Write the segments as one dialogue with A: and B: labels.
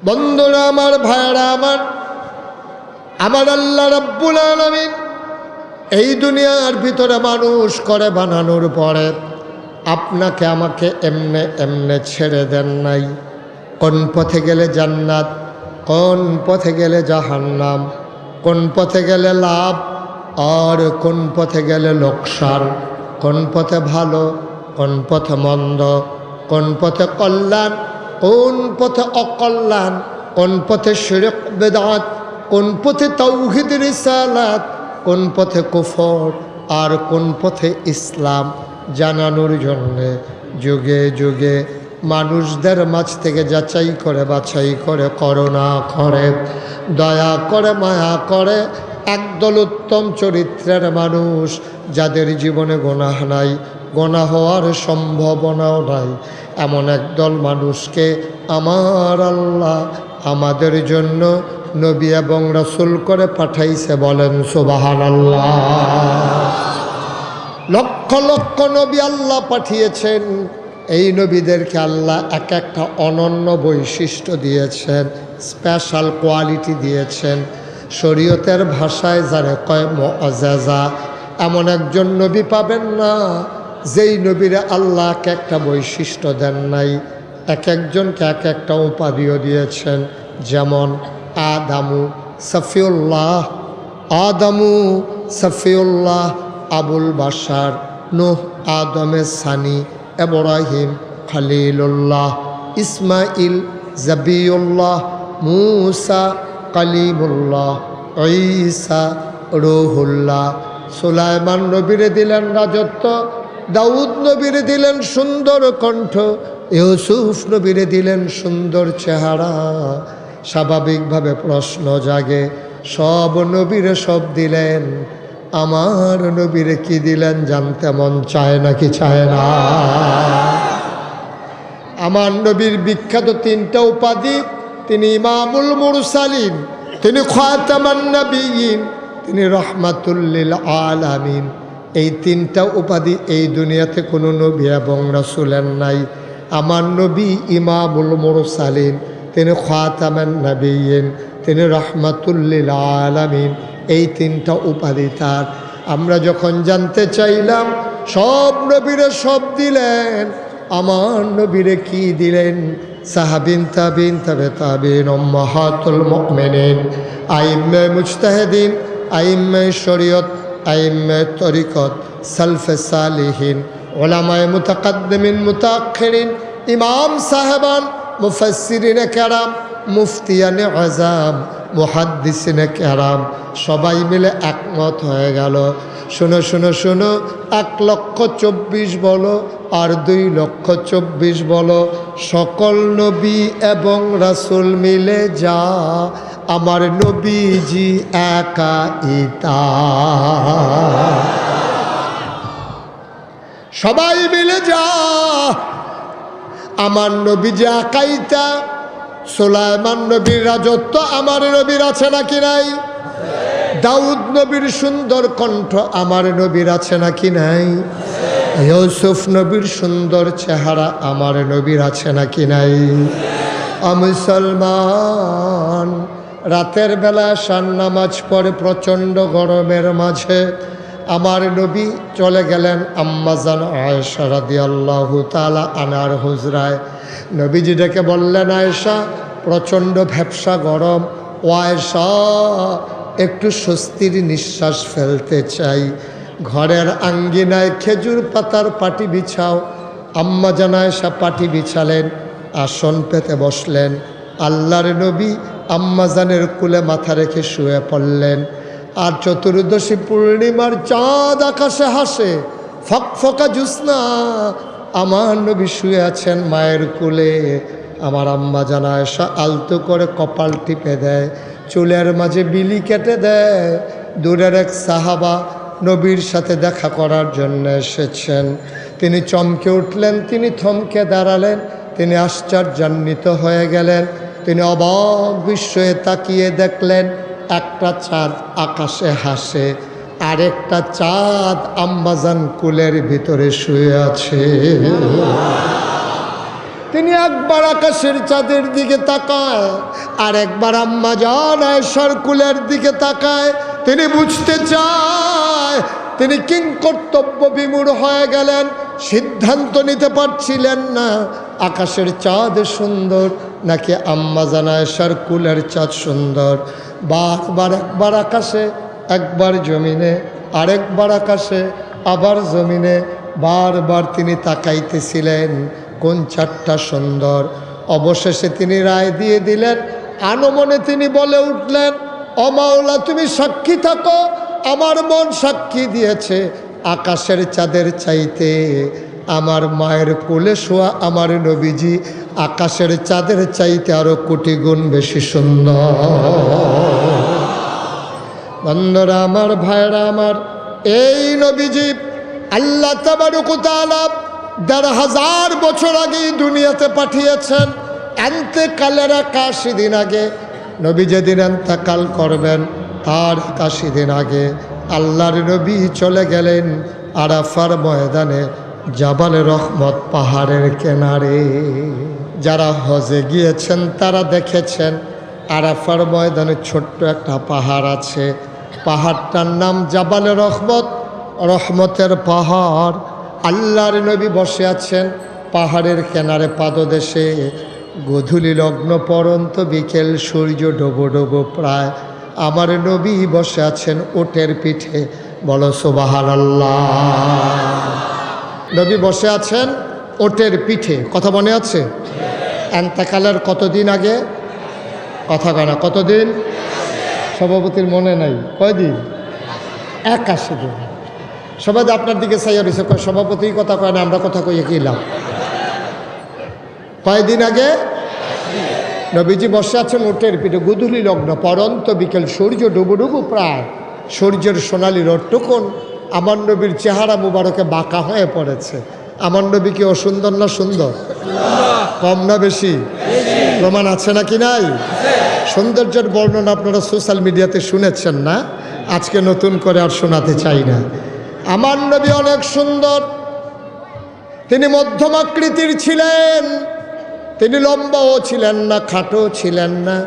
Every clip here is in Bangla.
A: বন্ধুরা আমার, ভাইরা আমার, আমার আল্লাহ রাব্বুল আলামিন এই দুনিয়ার ভিতরে মানুষ করে বানানোর পরে আপনাকে আমাকে এমনে এমনে ছেড়ে দেন নাই। কোন পথে গেলে জান্নাত, কোন পথে গেলে জাহান্নাম, কোন পথে গেলে লাভ আর কোন পথে গেলে লোকসান, কোন পথে ভালো, কোন পথে মন্দ, কোন পথে কল্যাণ, কোন পথে অকল্যাণ, কোন পথে শিরক বেদাত, কোন পথে তাওহীদ রিসালাত, কোন পথে কুফর আর কোন পথে ইসলাম জানানোর জন্যে যুগে যুগে মানুষদের মাঝ থেকে যাচাই করে বাছাই করে করুণা করে দয়া করে মায়া করে একদল উত্তম চরিত্রের মানুষ, যাদের জীবনে গুনাহ নাই, গুনাহ হওয়ার সম্ভাবনাও নাই, এমন একদল মানুষকে আমার আল্লাহ আমাদের জন্য নবী এবং রাসূল করে পাঠাইছে। বলেন সুবহানাল্লাহ। লক্ষ লক্ষ নবী আল্লাহ পাঠিয়েছেন। এই নবীদেরকে আল্লাহ এক একটা অনন্য বৈশিষ্ট্য দিয়েছেন, স্পেশাল কোয়ালিটি দিয়েছেন। শরীয়তের ভাষায় যারে কয় মুআজ্জাজা, এমন একজন নবী পাবেন না যেই নবীরে আল্লাহ এক একটা বৈশিষ্ট্য দেন নাই। এক একজনকে এক একটা উপাধিও দিয়েছেন। যেমন আদামু সফিউল্লাহ, আদামু সফিউল্লাহ আবুল বাশার, নূহ আদমের সানি, ইব্রাহিম খলিলুল্লাহ, ইসমাইল জাবিউল্লাহ, মুসা কালিমুল্লাহ, ঈসা রূহুল্লাহ। সুলাইমান নবীরে দিলেন রাজত্ব, দাউদ নবীরে দিলেন সুন্দর কণ্ঠ, ইউসুফ নবীরে দিলেন সুন্দর চেহারা। স্বাভাবিকভাবে প্রশ্ন জাগে, সব নবীরে সব দিলেন, আমার নবীরে কি দিলেন জানতে মন চায় নাকি চায় না? আমার নবীর বিখ্যাত তিনটা উপাধি, তিনি ইমামুল মুরসালিন, তিনি খাতামান নবিয়্যিন, তিনি রাহমাতুল লিল আলামিন। এই তিনটা উপাধি এই দুনিয়াতে কোনো নবী এবং রাসূলের নাই। আমার নবী ইমামুল মুরসালিন, তিনি খাতামান নবিয়্যিন, তিনি রাহমাতুল লিল আলামিন। এই তিনটা উপাধি তার। আমরা যখন জানতে চাইলাম সব নবীরে সব দিলেন, আমার নবীরে কি দিলেন? সাহাবিন, তাবিন, তাবে তাবিন, উম্মাহাতুল মুমিনিন, আইম্মে মুজতাহিদিন, আইম্মে শরীয়ত, আইম্মে তরিকত, সালফে সালিহিন, উলামায়ে মুতাকাদ্দিমিন মুতাআখিরিন, ইমাম সাহেবান, মুফাসসিরিনে কেরাম, মুফতিয়ানে আযাম, মুহাদ্দিসিনে কেরাম, সবাই মিলে একমত হয়ে গেল। শোনো শোনো শোনো, 1,24,000 বলো আর 2,24,000 বলো, সকল নবী এবং রাসূল মিলে যা, আমার নবীজি একাই তা। সবাই মিলে যা, আমার নবীজি একাই তা। সুলাইমান নবীর রাজত্ব আমার নবীর আছে নাকি নাই? দাউদ নবীর সুন্দর কণ্ঠ আমার নবীর আছে নাকি নাই? ইউসুফ নবীর সুন্দর চেহারা আমার নবীর আছে নাকি নাই? মুসলমান, রাতের বেলা শান নামাজ পড়ে প্রচণ্ড গরমের মাঝে আমার নবী চলে গেলেন আম্মাজান আয়েশা রাদিয়াল্লাহু তাআলা আনহার হুজরায়। নবীজি ডেকে বললেন, আয়েশা, প্রচণ্ড ভ্যাপসা গরম, ও আয়েশা একটু স্বস্তির নিঃশ্বাস ফেলতে চাই, ঘরের আঙ্গিনায় খেজুর পাতার পাটি বিছাও। আম্মাজান আয়েশা পাটি বিছালেন, আসন পেতে বসলেন। আল্লাহর নবী আম্মাজানের কোলে মাথা রেখে শুয়ে পড়লেন। আর চতুর্দশী পূর্ণিমার চাঁদ আকাশে হাসে, ফকফকা জ্যোৎস্না, আমার নবী শুয়ে আছেন মায়ের কোলে। আমার আম্মাজান আয়েশা আলতো করে কপাল টিপে দেয়, চুলের মাঝে বিলি কেটে দেয়। দূরের এক সাহাবা নবীর সাথে দেখা করার জন্য এসেছেন। তিনি চমকে উঠলেন, তিনি থমকে দাঁড়ালেন, তিনি আশ্চর্যান্বিত হয়ে গেলেন। তিনি অবাক বিস্ময়ে তাকিয়ে দেখলেন, একটা চাঁদ আকাশে হাসে, আরেকটা চাঁদ আম্মাজান কুলের ভিতরে শুয়ে আছে। তিনি একবার আকাশের চাঁদের দিকে তাকায়, আর একবার আম্মা জান আয়েশার কুলের দিকে তাকায়। তিনি বুঝতে চায়, তিনি কিংকর্তব্য বিমূঢ় হয়ে গেলেন, সিদ্ধান্ত নিতে পারছিলেন না আকাশের চাঁদ সুন্দর নাকি আম্মা জান আয়েশার কুলের চাঁদ সুন্দর। বারবার একবার আকাশে, একবার জমিনে, আরেকবার আকাশে, আবার জমিনে, বারবার তিনি তাকাইতেছিলেন কোন চাঁদটা সুন্দর। অবশেষে তিনি রায় দিয়ে দিলেন, আনমনে তিনি বলে উঠলেন, ও মাওলা তুমি সাক্ষী থাকো, আমার মন সাক্ষী দিয়েছে আকাশের চাঁদের চাইতে আমার মায়ের কোলে শোয়া আমার নবীজি আকাশের চাঁদের চাইতে আরো কোটি গুণ বেশি সুন্দর। বন্ধুরা আমার, ভাইরা আমার, এই নবীজি আল্লাহ তাবারক ওয়া তাআলা ১,৫০০ বছর আগে দুনিয়াতে পাঠিয়েছেন। এন্তেকালের ৮১ দিন আগে, নবী যেদিন এন্তেকাল করবেন তার ৮১ দিন আগে আল্লাহর নবী চলে গেলেন আরাফার ময়দানে, জাবালে রহমত পাহাড়ের কিনারে। যারা হজে গিয়েছেন তারা দেখেছেন আরাফার ময়দানে ছোট্ট একটা পাহাড় আছে, পাহাড়টার নাম জাবালে রহমত, রহমতের পাহাড়। আল্লাহর নবী বসে আছেন পাহাড়ের কিনারে পাদদেশে। গোধূলি লগ্ন পরন্ত বিকেল, সূর্য ডোবো ডোবো প্রায়, আমার নবী বসে আছেন ওটের পিঠে। বলো সুবহানাল্লাহ। নবী বসে আছেন ওটের পিঠে। কথা মনে আছে? এন্তেকালের কতদিন আগে? কথা কয় না, কতদিন? সভাপতির মনে নাই, কয়দিন? ৮১ দিন। সবাই আপনার দিকে চাইয়া রয়েছে, কয় সভাপতি কথা কয় না, আমরা কথা কইয়ে কি লাভ? কয়দিন আগে নবীজি বসে আছেন ওটের পিঠে। গোধূলি লগ্ন পরন্ত বিকেল, সূর্য ডুবু ডুবু প্রায়, সূর্যের সোনালি রোদটুকুন আমার নবীর চেহারা মুবারকে বাঁকা হয়ে পড়েছে। আমার নবী কি অসুন্দর না সুন্দর? কম না বেশি? প্রমাণ আছে নাকি নাই? সৌন্দর্যের বর্ণনা আপনারা সোশ্যাল মিডিয়াতে শুনেছেন না, আজকে নতুন করে আর শোনাতে চাই না। আমার নবী অনেক সুন্দর। তিনি মধ্যম আকৃতির ছিলেন, তিনি লম্বাও ছিলেন না, খাটো ছিলেন না।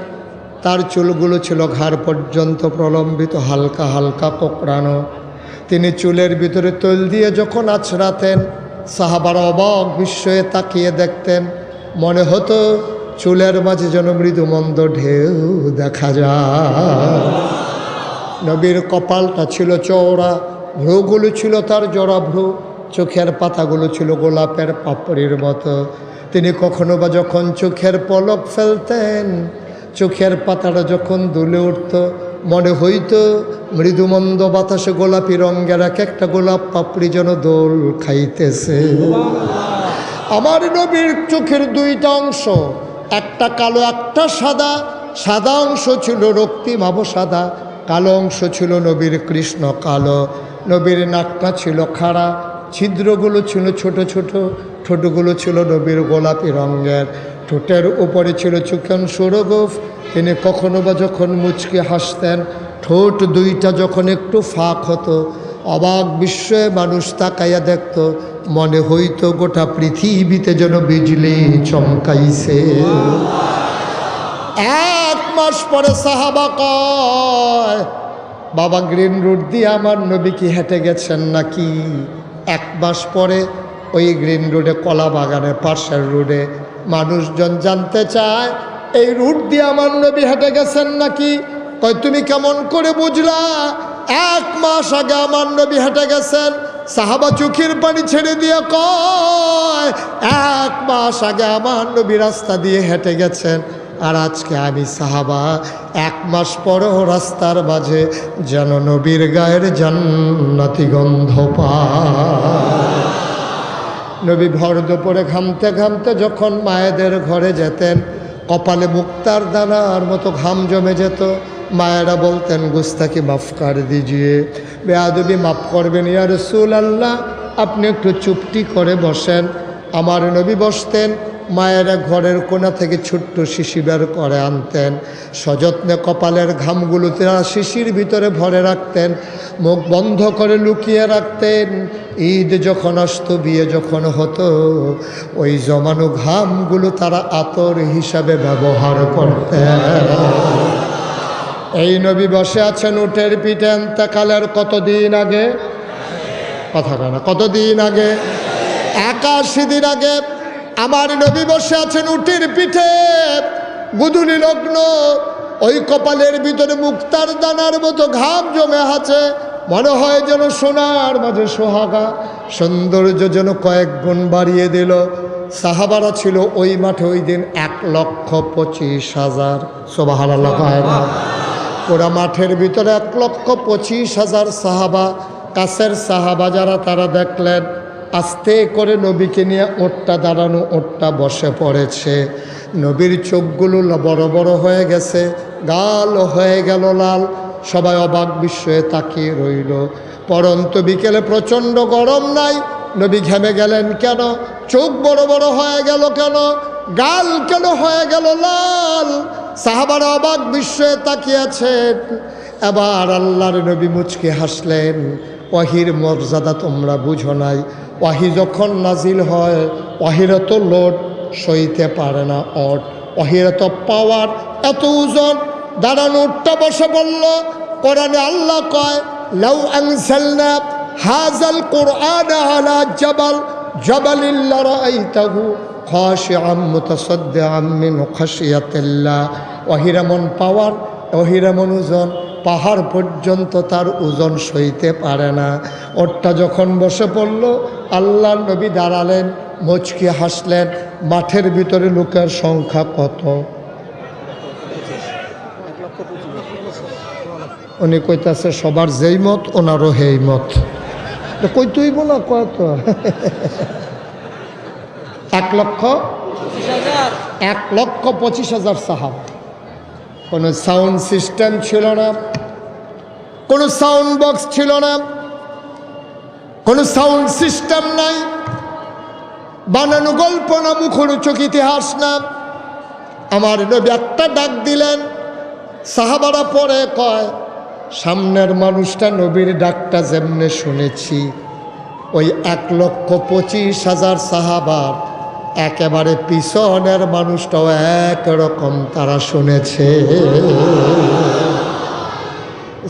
A: তার চুলগুলো ছিল ঘাড় পর্যন্ত প্রলম্বিত, হালকা হালকা কোঁকড়ানো। তিনি চুলের ভিতরে তৈল দিয়ে যখন আছড়াতেন, সাহাবারা অবাক বিস্ময়ে তাকিয়ে দেখতেন। মনে হতো চুলের মাঝে যেন মৃদুমন্দ ঢেউ দেখা যায়। নবীর কপালটা ছিল চওড়া, ভ্রুগুলো ছিল তার জড়া ভ্রু, চোখের পাতাগুলো ছিল গোলাপের পাপড়ির মতো। তিনি কখনো বা যখন চোখের পলক ফেলতেন, চোখের পাতাটা যখন দুলে উঠত, মনে হইতো মৃদুমন্দ বাতাসে গোলাপি রঙের এক একটা গোলাপ পাপড়ি যেন দোল খাইতেছে। আমার নবীর চোখের দুইটা অংশ, একটা কালো একটা সাদা। সাদা অংশ ছিল রক্তিম আবু সাদা, কালো অংশ ছিল নবীর কৃষ্ণ কালো। নবীর নাকটা ছিল খাড়া, ছিদ্রগুলো ছিল ছোট ছোট, ঠোঁটগুলো ছিল নবীর গোলাপি রঙের। ঠোঁটের উপরে ছিল চোখেন সুরগোফ। তিনি কখনো বা যখন মুচকি হাসতেন, ঠোঁট দুইটা যখন একটু ফাঁক হতো, অবাক বিস্ময়ে মানুষ তাকাইয়া দেখত, মনে হইতো গোটা পৃথিবীতে যেন বিজলি চমকাইছে। 1 মাস পরে সাহাবা কয়, বাবা গ্রিন রোড দিয়ে আমার নবী কি হেঁটে গেছেন নাকি? 1 মাস পরে ওই গ্রিন রোডে, কলা বাগানের পাশের রোডে মানুষজন জানতে চায় এই রুট দিয়ে আমার নবী হেঁটে গেছেন নাকি? কয় তুমি কেমন করে বুঝলা? 1 মাস আগে আমার নবী হেঁটে গেছেন। সাহাবা চোখের পানি ছেড়ে দিয়ে কয়, 1 মাস আগে আমার নবী রাস্তা দিয়ে হেঁটে গেছেন, আর আজকে আমি সাহাবা 1 মাস পরও রাস্তার মাঝে যেন নবীর গায়ের জান্নাতি গন্ধ পায়। নবী ভর দুপুরে ঘামতে ঘামতে যখন মায়েদের ঘরে যেতেন, কপালে মুক্তার দানার মতো ঘাম জমে যেত। মায়েরা বলতেন, গুস্তাকি মাফ কর দিজিয়ে, বেয়াদবি মাফ করবেন ইয়া রাসূলুল্লাহ, আপনি একটু চুপটি করে বসেন। আমার নবী বসতেন, মায়েরা ঘরের কোণা থেকে ছোট্ট শিশি বের করে আনতেন, সযত্নে কপালের ঘামগুলো তারা শিশির ভিতরে ভরে রাখতেন, মুখ বন্ধ করে লুকিয়ে রাখতেন। ঈদ যখন আসতো, বিয়ে যখন হতো, ওই জমানো ঘামগুলো তারা আতর হিসাবে ব্যবহার করতেন। এই নবী বসে আছেন উটের পিঠে ইন্তেকালের কতদিন আগে? কথা কয় না, কতদিন আগে? 81 দিন আগে আমার নবী বসে আছেন উটের পিঠে, গুদুলি লগ্ন, ওই কপালের ভিতরে মুক্তার দানার মতো ঘাম জমে আছে, মনে হয় যেন সোনার মাঝে সোহাগা, সৌন্দর্য যেন কয়েক গুণ বাড়িয়ে দিল। সাহাবারা ছিল ওই মাঠে ওই দিন 1,25,000। সুবহানাল্লাহ। পুরা মাঠের ভিতরে 1,25,000 সাহাবা। কাছের সাহাবা যারা তারা দেখলেন আস্তে করে নবীকে নিয়ে ওটটা দাঁড়ানো, ওটটা বসে পড়েছে। নবীর চোখগুলো বড় বড় হয়ে গেছে, গাল হয়ে গেল লাল। সবাই অবাক বিস্ময়ে তাকিয়ে রইল। পরন্ত বিকেলে প্রচণ্ড গরম নাই, নবী ঘেমে গেলেন কেন? চোখ বড় বড় হয়ে গেল কেন? গাল কেন হয়ে গেল লাল? সাহাবারা অবাক বিস্ময়ে তাকিয়েছেন। এবার আল্লাহর নবী মুচকি হাসলেন। ওয়াহির মর্যাদা তোমরা বুঝো নাই। ওয়াহি যখন নাজিল হয়, ওয়াহির তো লোড সইতে পারে না, ওট ওয়াহির তো পাওয়ার, এত ওজন। দাঁড়ানো উঠটা বসে বলল, কোরআনে আল্লাহ কয়, লাউ আনজালনা হাযাল কুরআন আলা জাবাল জাবালিল লারাআইতাহু খাশিআম মুতাসাদ্দিআম মিন খাশিয়াতিল্লাহ। ওয়াহির এমন পাওয়ার, ওয়াহির এমন ওজন, পাহাড় পর্যন্ত তার ওজন সইতে পারে না। ওরটা যখন বসে পড়ল, আল্লাহ নবী দাঁড়ালেন, মুচকি হাসলেন। মাঠের ভিতরে লোকের সংখ্যা কত? উনি কইতাছে সবার যেই মত ওনারও হেই মত। কই তুই বলা কত? 1,25,000 সাহাবা। কোনো সাউন্ড সিস্টেম ছিল না, কোনো সাউন্ড বক্স ছিল না, কোনো সাউন্ড সিস্টেম নাই, বানানো গল্প না, মুখরোচক ইতিহাস না। আমার নবী একটা ডাক দিলেন, সাহাবারা পরে কয়, সামনের মানুষটা নবীর ডাকটা যেমনে শুনেছি, ওই 1,25,000 সাহাবার একেবারে পিছনের মানুষটাও একরকম তারা শুনেছে।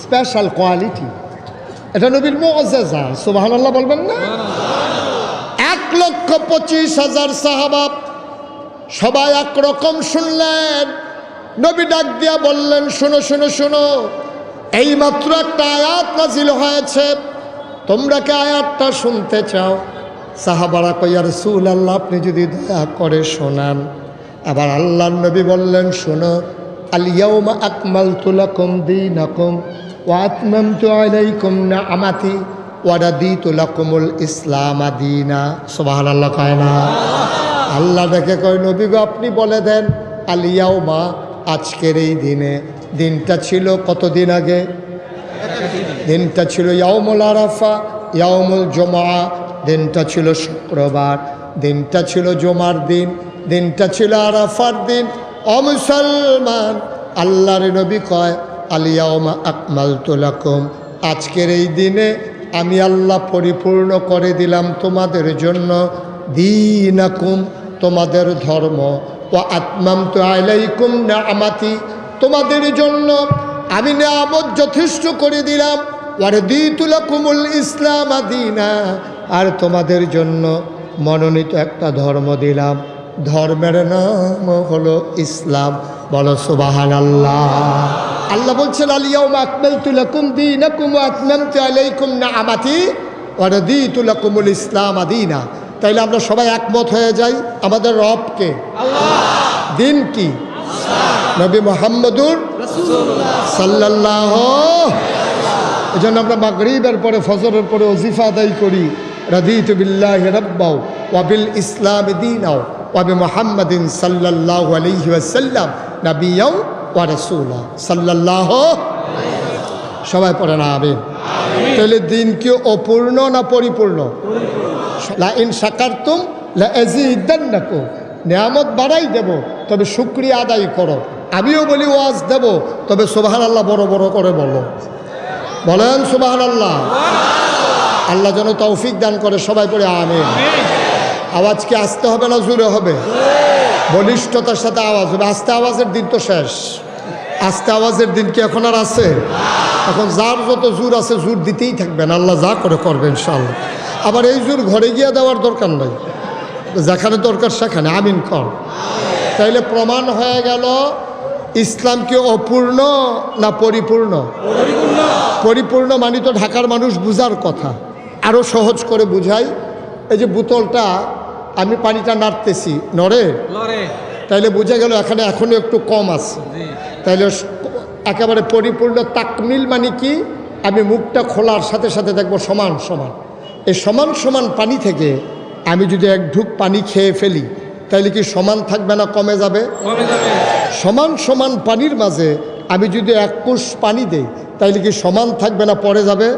A: স্পেশাল কোয়ালিটি, এটা নবীর মুআজিজা। সুবহানাল্লাহ বলবেন না? 1,25,000 সাহাবা সবাই একরকম শুনলেন। নবী ডাক দিয়া বললেন, শোনো শোনো শোনো, এইমাত্র একটা আয়াত নাজিল হয়েছে, তোমরা কি আয়াতটা শুনতে চাও? সাহাবারা কই, ইয়া রাসূলুল্লাহ, আপনি যদি দয়া করে শোনান। আবার আল্লাহর নবী বললেন, শোনো, আল ইয়াউমা আকমালতু লাকুম দীনাকুম ওয়া আতমামতু আলাইকুম নি'মাতি ওয়া রাদিতু লাকুমুল ইসলাম দীনা। সুবহানাল্লাহ কয় না? আল্লাহ ডেকে কয়, নবী গো, আপনি বলে দেন, আল ইয়াউমা, আজকের এই দিনে। দিনটা ছিল কতদিন আগে? দিনটা ছিল ইয়াউমুল আরাফা, ইয়াউমুল জুমআ, দিনটা ছিল শুক্রবার, দিনটা ছিল জুমার দিন, দিনটা ছিল আরাফার দিন। ও মুসলমান, আল্লাহর নবী কয়, আল ইয়াউমা আকমালতু লাকুম, আজকের এই দিনে আমি আল্লাহ পরিপূর্ণ করে দিলাম তোমাদের জন্য দীনাকুম, তোমাদের ধর্ম, ওয়া আতমামতু আলাইকুম নি'মাতি, তোমাদের জন্য আমি নিয়ামত যথেষ্ট করে দিলাম, ওয়া রাদিতু লাকুমুল ইসলাম দীনা, আর তোমাদের জন্য মনোনীত একটা ধর্ম দিলাম, ধর্মের নাম হলো ইসলাম। বলো সুবহানাল্লাহ। আল্লাহ বলছেন, আল ইয়াউমা আকমালতু লাকুম দীনাকুম ওয়া আতমামতু আলাইকুম নি'মাতি ওয়া রাদিতু লাকুমুল ইসলাম দীনা। তাইলে আমরা সবাই একমত হয়ে যাই, আমাদের রবকে, আল্লাহ, দিন কি? নবী মুহাম্মদুর রাসূলুল্লাহ সাল্লাল্লাহু। এজন্য আমরা মাগরিবের পরে, ফজরের পরে ওজিফা আদায় করি, রাদিতু বিল্লাহি রাব্বাও ওয়া বিল ইসলাম দীনাও ওয়া বিমুহাম্মাদিন সাল্লাল্লাহু আলাইহি ওয়াসাল্লাম নাবিয়্যাও ওয়া রাসূলা সাল্লাল্লাহু। সবাই পড়ে না আমিন। তাহলে দিন কি অপূর্ণ না পরিপূর্ণ? লা ইন শাকারতুম লা আযীদান্নাকুম, নিয়ামত বাড়াই দেব, তবে শুকরিয়া আদায় করো। আমিও বলি ওয়াজ দেব, তবে সুবহানাল্লাহ বড় বড় করে বলো। বলেন সুবহানাল্লাহ। আল্লাহ যেন তৌফিক দান করে, সবাই পড়ে আমিন। আওয়াজ কি আসতে হবে না জোরে হবে? বলিষ্ঠতার সাথে আওয়াজ হবে। আস্তে আওয়াজের দিন তো শেষ। আস্তে আওয়াজের দিন কি এখন আর আছে? এখন যার যত জোর আছে জোর দিতেই থাকবেন, আল্লাহ যা করে করবেন ইনশাআল্লাহ। আবার এই জোর ঘরে গিয়ে দেওয়ার দরকার নাই, যেখানে দরকার সেখানে আমিন কর। তাইলে প্রমাণ হয়ে গেল ইসলাম কি অপূর্ণ না পরিপূর্ণ? পরিপূর্ণ মানে তো ঢাকার মানুষ বুঝার কথা। আরও সহজ করে বুঝাই, এই যে বোতলটা আমি পানিটা নাড়তেছি, নড়ে? তাইলে বোঝা গেল এখানে এখনো একটু কম আছে। তাইলে একেবারে পরিপূর্ণ তাকমিল মানে কি? আমি মুখটা খোলার সাথে সাথে দেখবো সমান সমান। এই সমান সমান পানি থেকে আমি যদি এক ঢুক পানি খেয়ে ফেলি, তাইলে কি সমান থাকবে না কমে যাবে? সমান সমান পানির মাঝে আমি যদি এক কোষ পানি দেই, তাইলে কি সমান থাকবে না পড়ে যাবে?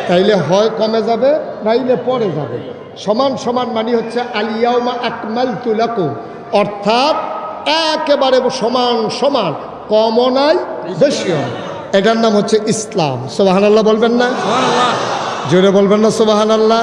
A: তাইলে হয় কমে যাবে, নাইলে পড়ে যাবে। সমান সমান মানে হচ্ছে আলিয়াউমা আকমালতু লাকুম, অর্থাৎ একেবারে সমান সমান, কমও নাই বেশিও নাই। এটার নাম হচ্ছে ইসলাম। সুবহানাল্লাহ বলবেন না? জোরে বলবেন না সুবহানাল্লাহ?